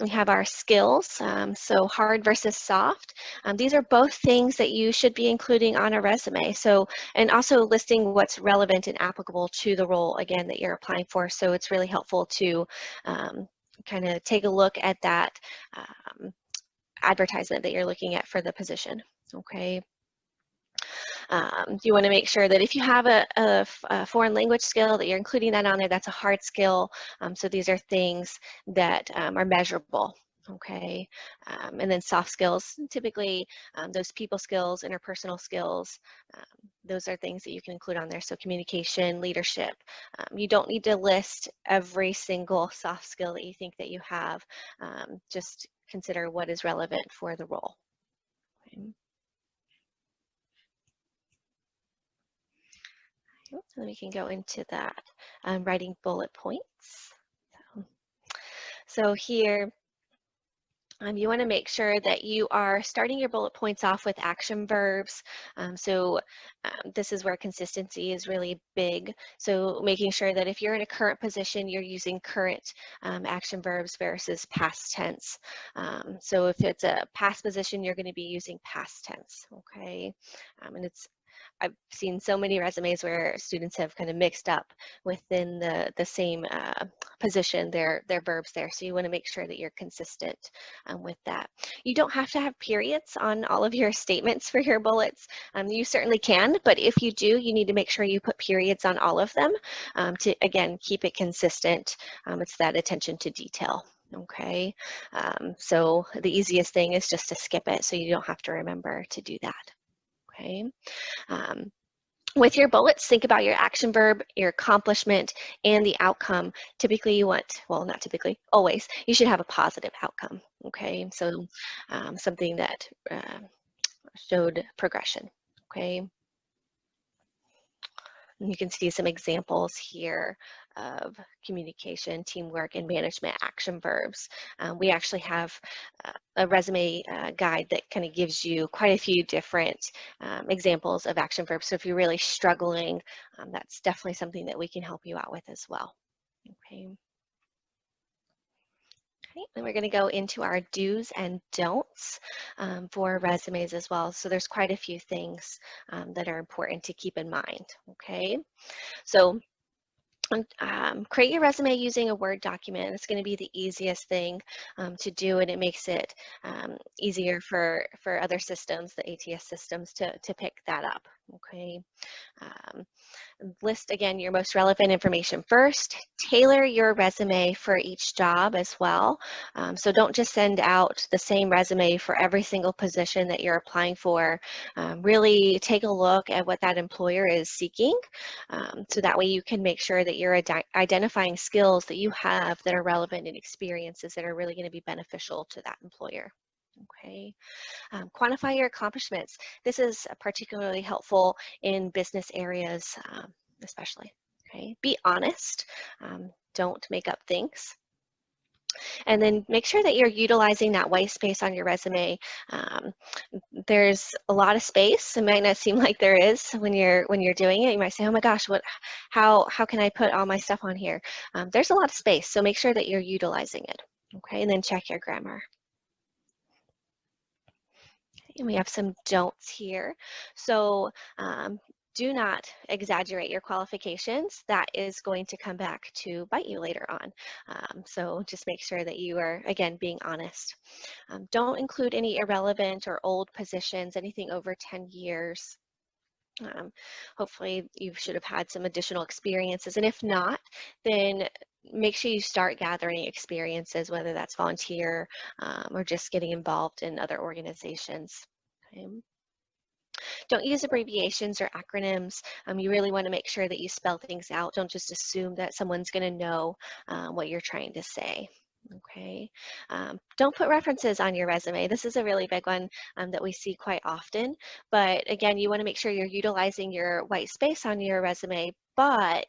We have our skills, so hard versus soft. These are both things that you should be including on a resume. So, and also listing what's relevant and applicable to the role, again, that you're applying for. So it's really helpful to kind of take a look at that advertisement that you're looking at for the position, okay? You want to make sure that if you have a foreign language skill that you're including that on there, that's a hard skill. So these are things that are measurable, okay? And then soft skills, typically those people skills, interpersonal skills, those are things that you can include on there. So communication, leadership. You don't need to list every single soft skill that you think that you have. Just consider what is relevant for the role. Okay. So we can go into that, writing bullet points. So here, you want to make sure that you are starting your bullet points off with action verbs. This is where consistency is really big. So making sure that if you're in a current position, you're using current action verbs versus past tense. So if it's a past position, you're going to be using past tense, okay? And I've seen so many resumes where students have kind of mixed up within the same position, their verbs there. So you want to make sure that you're consistent with that. You don't have to have periods on all of your statements for your bullets. You certainly can, but if you do, you need to make sure you put periods on all of them to, again, keep it consistent. It's that attention to detail. Okay, so the easiest thing is just to skip it so you don't have to remember to do that. Okay. With your bullets, think about your action verb, your accomplishment, and the outcome. Typically you want, well, not typically, always, you should have a positive outcome, okay? So something that showed progression, okay? And you can see some examples here of communication, teamwork, and management action verbs. We actually have a resume guide that kind of gives you quite a few different examples of action verbs. So if you're really struggling, that's definitely something that we can help you out with as well. Okay. Okay, then we're going to go into our do's and don'ts for resumes as well. So there's quite a few things that are important to keep in mind. Okay, so create your resume using a Word document. It's going to be the easiest thing to do, and it makes it easier for other systems, the ATS systems, to pick that up. Okay. List, again, your most relevant information first. Tailor your resume for each job as well. So don't just send out the same resume for every single position that you're applying for. Really take a look at what that employer is seeking. So that way you can make sure that you're identifying skills that you have that are relevant and experiences that are really going to be beneficial to that employer. Okay. Quantify your accomplishments. This is particularly helpful in business areas, especially. Okay. Be honest. Don't make up things. And then make sure that you're utilizing that white space on your resume. There's a lot of space. It might not seem like there is when you're doing it. You might say, "Oh my gosh, how can I put all my stuff on here?" There's a lot of space, so make sure that you're utilizing it. Okay, and then check your grammar. And we have some don'ts here. So do not exaggerate your qualifications. That is going to come back to bite you later on. So just make sure that you are, again, being honest. Don't include any irrelevant or old positions, anything over 10 years. Hopefully you should have had some additional experiences, and if not, then make sure you start gathering experiences, whether that's volunteer or just getting involved in other organizations. Okay. Don't use abbreviations or acronyms. You really want to make sure that you spell things out. Don't just assume that someone's going to know what you're trying to say. Okay. Don't put references on your resume. This is a really big one that we see quite often. But again, you want to make sure you're utilizing your white space on your resume, but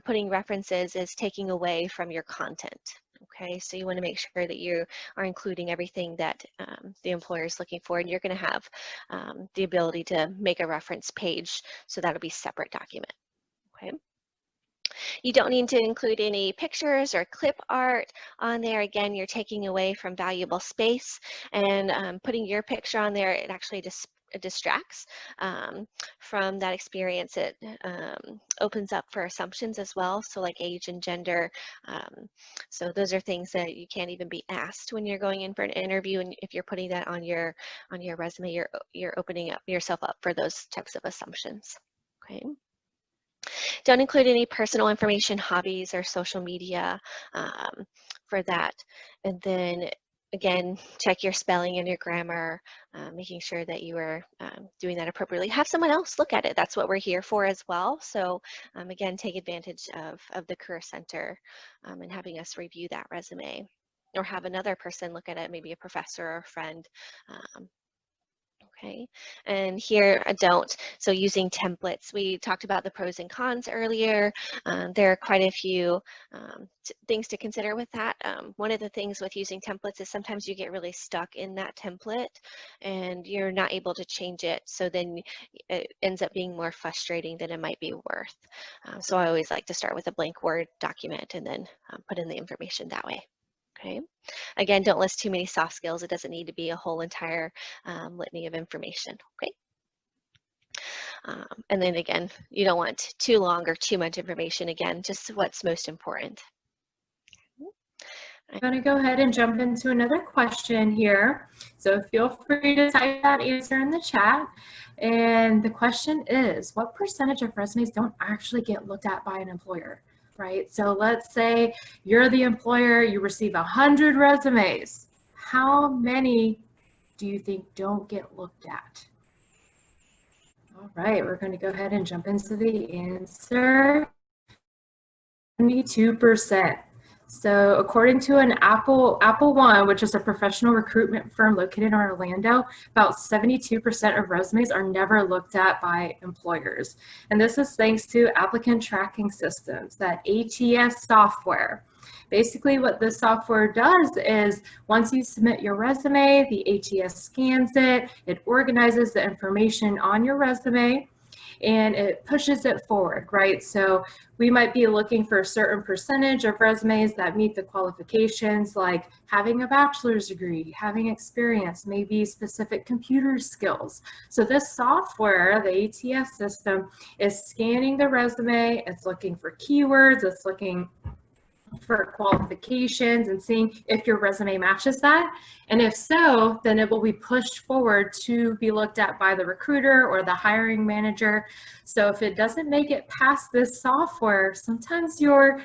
putting references is taking away from your content. Okay, so you want to make sure that you are including everything that the employer is looking for, and you're going to have the ability to make a reference page, so that'll be a separate document. Okay. You don't need to include any pictures or clip art on there. Again, you're taking away from valuable space, and putting your picture on there, it actually distracts from that experience. It opens up for assumptions as well, so like age and gender. So those are things that you can't even be asked when you're going in for an interview, and if you're putting that on your resume, you're opening up yourself up for those types of assumptions. Okay. Don't include any personal information, hobbies, or social media for that. And then again, check your spelling and your grammar, making sure that you are doing that appropriately. Have someone else look at it. That's what we're here for as well. So again, take advantage of the Career Center and having us review that resume, or have another person look at it, maybe a professor or a friend. Okay, and here a don't. So using templates, we talked about the pros and cons earlier. There are quite a few things to consider with that. One of the things with using templates is sometimes you get really stuck in that template and you're not able to change it. So then it ends up being more frustrating than it might be worth. So I always like to start with a blank Word document and then put in the information that way. Okay. Again, don't list too many soft skills. It doesn't need to be a whole entire litany of information. Okay. And then again, you don't want too long or too much information. Again, just what's most important. I'm going to go ahead and jump into another question here. So feel free to type that answer in the chat. And the question is, what percentage of resumes don't actually get looked at by an employer? Right? So let's say you're the employer, you receive 100 resumes. How many do you think don't get looked at? All right, we're going to go ahead and jump into the answer. 72%. So according to an Apple One, which is a professional recruitment firm located in Orlando, about 72% of resumes are never looked at by employers. And this is thanks to applicant tracking systems, that ATS software. Basically what this software does is once you submit your resume, the ATS scans it, it organizes the information on your resume, and it pushes it forward, right? So we might be looking for a certain percentage of resumes that meet the qualifications, like having a bachelor's degree, having experience, maybe specific computer skills. So this software, the ATS system, is scanning the resume, it's looking for keywords, it's looking for qualifications and seeing if your resume matches that. And if so, then it will be pushed forward to be looked at by the recruiter or the hiring manager. So if it doesn't make it past this software, sometimes your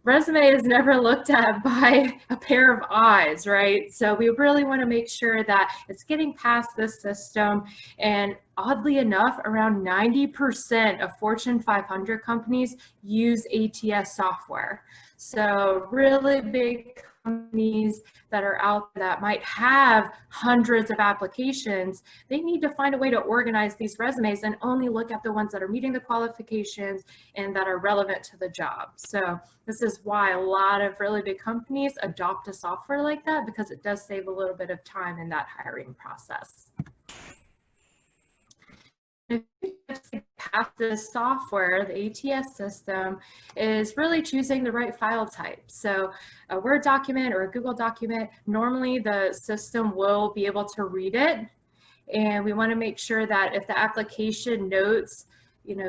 resume is never looked at by a pair of eyes, right? So we really want to make sure that it's getting past this system. And oddly enough, around 90% of Fortune 500 companies use ATS software. So really big companies that are out there that might have hundreds of applications, they need to find a way to organize these resumes and only look at the ones that are meeting the qualifications and that are relevant to the job. So this is why a lot of really big companies adopt a software like that, because it does save a little bit of time in that hiring process. If you pass this software, the ATS system is really choosing the right file type. So a Word document or a Google document, normally the system will be able to read it. And we want to make sure that if the application notes,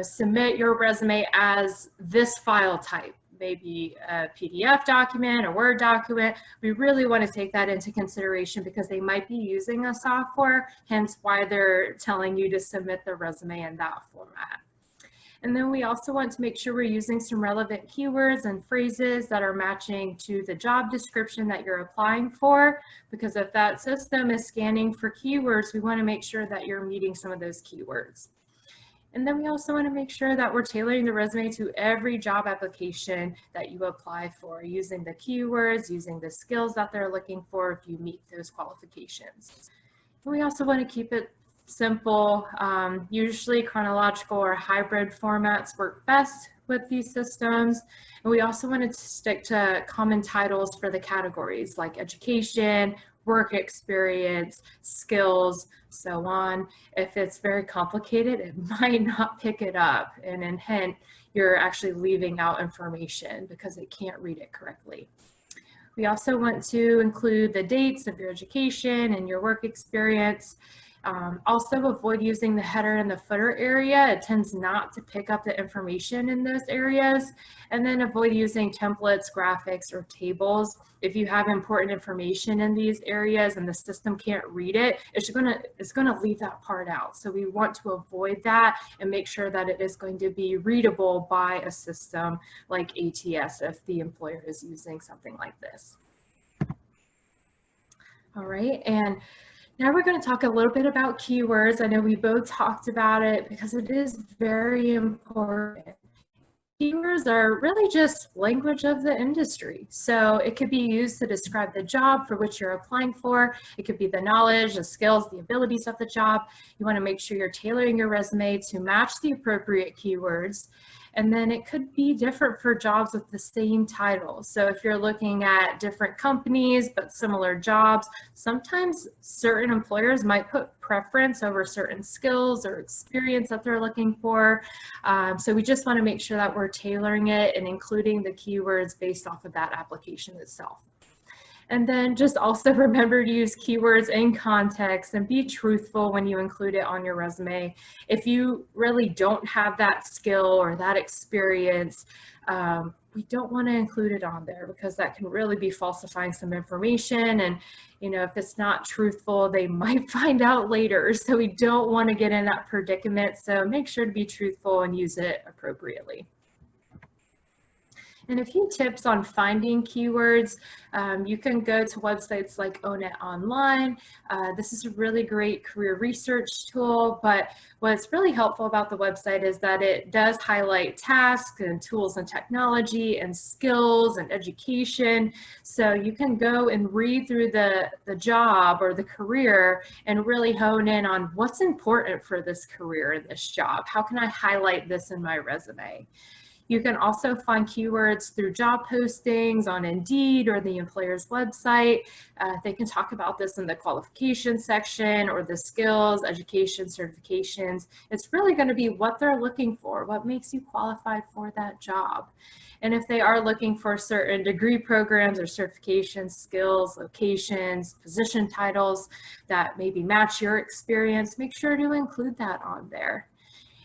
submit your resume as this file type, maybe a PDF document, a Word document, we really want to take that into consideration because they might be using a software, hence why they're telling you to submit the resume in that format. And then we also want to make sure we're using some relevant keywords and phrases that are matching to the job description that you're applying for, because if that system is scanning for keywords, we want to make sure that you're meeting some of those keywords. And then we also want to make sure that we're tailoring the resume to every job application that you apply for, using the keywords, using the skills that they're looking for if you meet those qualifications. And we also want to keep it simple. Usually chronological or hybrid formats work best with these systems. And we also want to stick to common titles for the categories like education, work experience, skills, so on. If it's very complicated, it might not pick it up. And hint, you're actually leaving out information because it can't read it correctly. We also want to include the dates of your education and your work experience. Also avoid using the header and the footer area. It tends not to pick up the information in those areas. And then avoid using templates, graphics, or tables. If you have important information in these areas and the system can't read it, it's gonna leave that part out. So we want to avoid that and make sure that it is going to be readable by a system like ATS if the employer is using something like this. All right, and now we're going to talk a little bit about keywords. I know we both talked about it because it is very important. Keywords are really just language of the industry. So it could be used to describe the job for which you're applying for. It could be the knowledge, the skills, the abilities of the job. You want to make sure you're tailoring your resume to match the appropriate keywords. And then it could be different for jobs with the same title. So if you're looking at different companies but similar jobs, sometimes certain employers might put preference over certain skills or experience that they're looking for. So we just want to make sure that we're tailoring it and including the keywords based off of that application itself. And then just also remember to use keywords in context and be truthful when you include it on your resume. If you really don't have that skill or that experience, we don't want to include it on there because that can really be falsifying some information. And, you know, if it's not truthful, they might find out later. So we don't want to get in that predicament. So make sure to be truthful and use it appropriately. And a few tips on finding keywords. You can go to websites like Own It Online. This is a really great career research tool, but what's really helpful about the website is that it does highlight tasks and tools and technology and skills and education. So you can go and read through the job or the career and really hone in on what's important for this career and this job. How can I highlight this in my resume? You can also find keywords through job postings on Indeed or the employer's website. They can talk about this in the qualifications section or the skills, education, certifications. It's really going to be what they're looking for, what makes you qualified for that job. And if they are looking for certain degree programs or certifications, skills, locations, position titles that maybe match your experience, make sure to include that on there.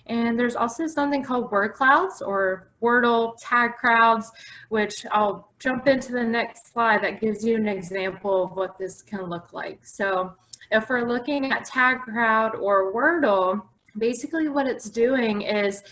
And there's also something called word clouds or Wordle TagCrowds, which I'll jump into the next slide that gives you an example of what this can look like. So if we're looking at TagCrowd or Wordle, basically what it's doing is,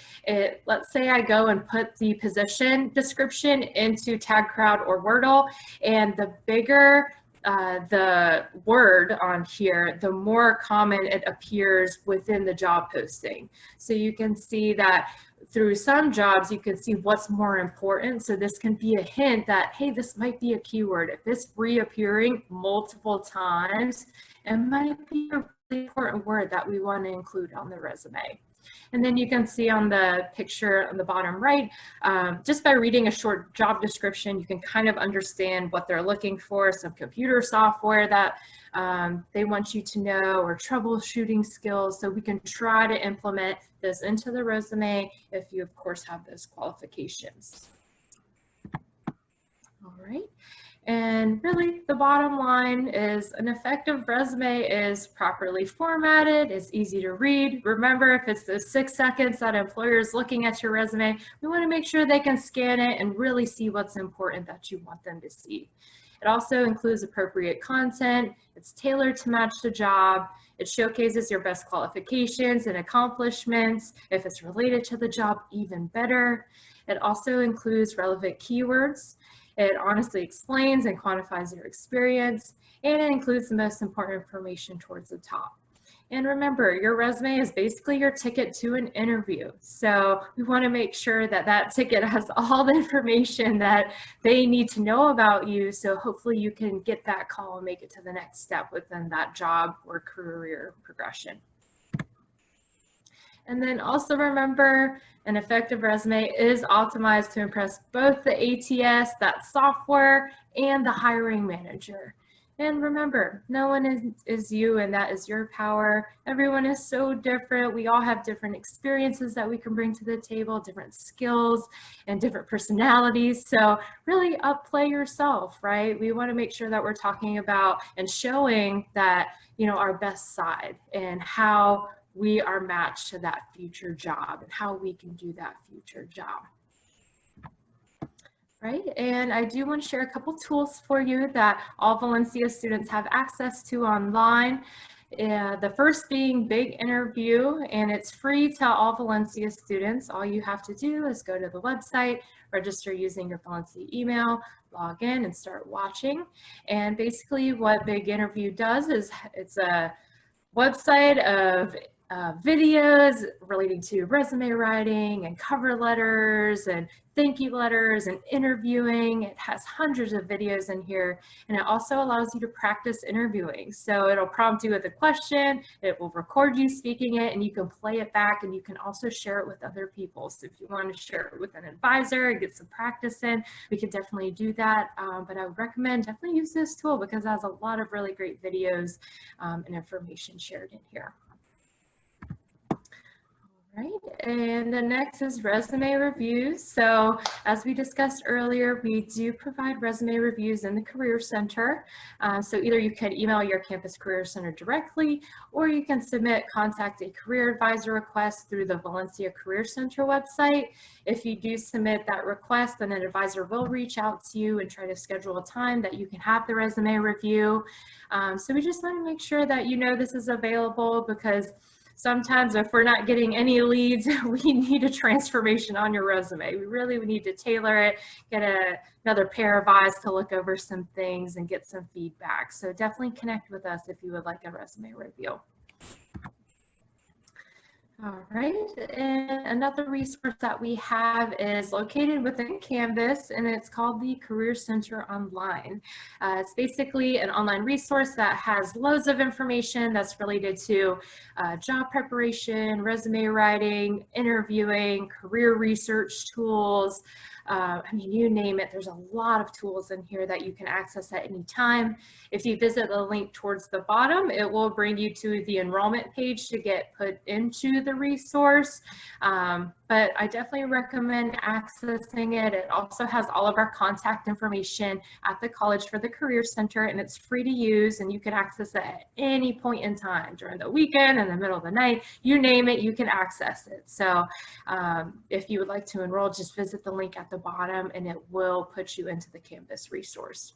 let's say I go and put the position description into TagCrowd or Wordle, and the bigger the word on here, the more common it appears within the job posting. So you can see that through some jobs, you can see what's more important. So this can be a hint that, hey, this might be a keyword. If it's reappearing multiple times, it might be a really important word that we want to include on the resume. And then you can see on the picture on the bottom right, just by reading a short job description, you can kind of understand what they're looking for, some computer software that they want you to know, or troubleshooting skills. So we can try to implement this into the resume if you, of course, have those qualifications. All right. And really, the bottom line is an effective resume is properly formatted, it's easy to read. Remember, if it's the 6 seconds that an employer is looking at your resume, we want to make sure they can scan it and really see what's important that you want them to see. It also includes appropriate content. It's tailored to match the job. It showcases your best qualifications and accomplishments. If it's related to the job, even better. It also includes relevant keywords. It honestly explains and quantifies your experience, and it includes the most important information towards the top. And remember, your resume is basically your ticket to an interview. So we want to make sure that that ticket has all the information that they need to know about you. So hopefully you can get that call and make it to the next step within that job or career progression. And then also remember, an effective resume is optimized to impress both the ATS, that software, and the hiring manager. And remember, no one is you, and that is your power. Everyone is so different. We all have different experiences that we can bring to the table, different skills and different personalities. So really upplay yourself, right? We want to make sure that we're talking about and showing that, you know, our best side and how we are matched to that future job and how we can do that future job. Right, and I do want to share a couple tools for you that all Valencia students have access to online. The first being Big Interview, and it's free to all Valencia students. All you have to do is go to the website, register using your Valencia email, log in and start watching. And basically what Big Interview does is it's a website of videos relating to resume writing and cover letters and thank you letters and interviewing. It has hundreds of videos in here, and it also allows you to practice interviewing. So it'll prompt you with a question, it will record you speaking it, and you can play it back, and you can also share it with other people. So if you want to share it with an advisor and get some practice in, we can definitely do that. But I would recommend definitely use this tool because it has a lot of really great videos and information shared in here. Right, and the next is resume reviews. So as we discussed earlier, we do provide resume reviews in the Career Center. So either you can email your campus Career Center directly, or you can contact a career advisor request through the Valencia Career Center website. If you do submit that request, then an advisor will reach out to you and try to schedule a time that you can have the resume review. So we just want to make sure that you know this is available, because sometimes if we're not getting any leads, we need a transformation on your resume. We need to tailor it, get another pair of eyes to look over some things and get some feedback. So definitely connect with us if you would like a resume review. All right, and another resource that we have is located within Canvas, and it's called the Career Center Online. It's basically an online resource that has loads of information that's related to job preparation, resume writing, interviewing, career research tools. I mean, you name it, there's a lot of tools in here that you can access at any time. If you visit the link towards the bottom, it will bring you to the enrollment page to get put into the resource. But I definitely recommend accessing it. It also has all of our contact information at the college for the Career Center, and it's free to use, and you can access it at any point in time, during the weekend, in the middle of the night, you name it, you can access it. So if you would like to enroll, just visit the link at the bottom and it will put you into the Canvas resource.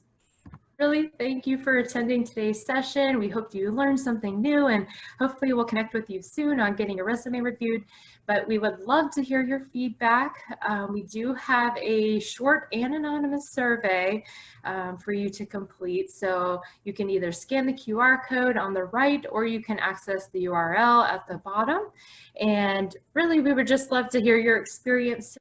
Really, thank you for attending today's session. We hope you learned something new, and hopefully we'll connect with you soon on getting a resume reviewed. But we would love to hear your feedback. We do have a short and anonymous survey for you to complete. So you can either scan the QR code on the right, or you can access the URL at the bottom. And really, we would just love to hear your experience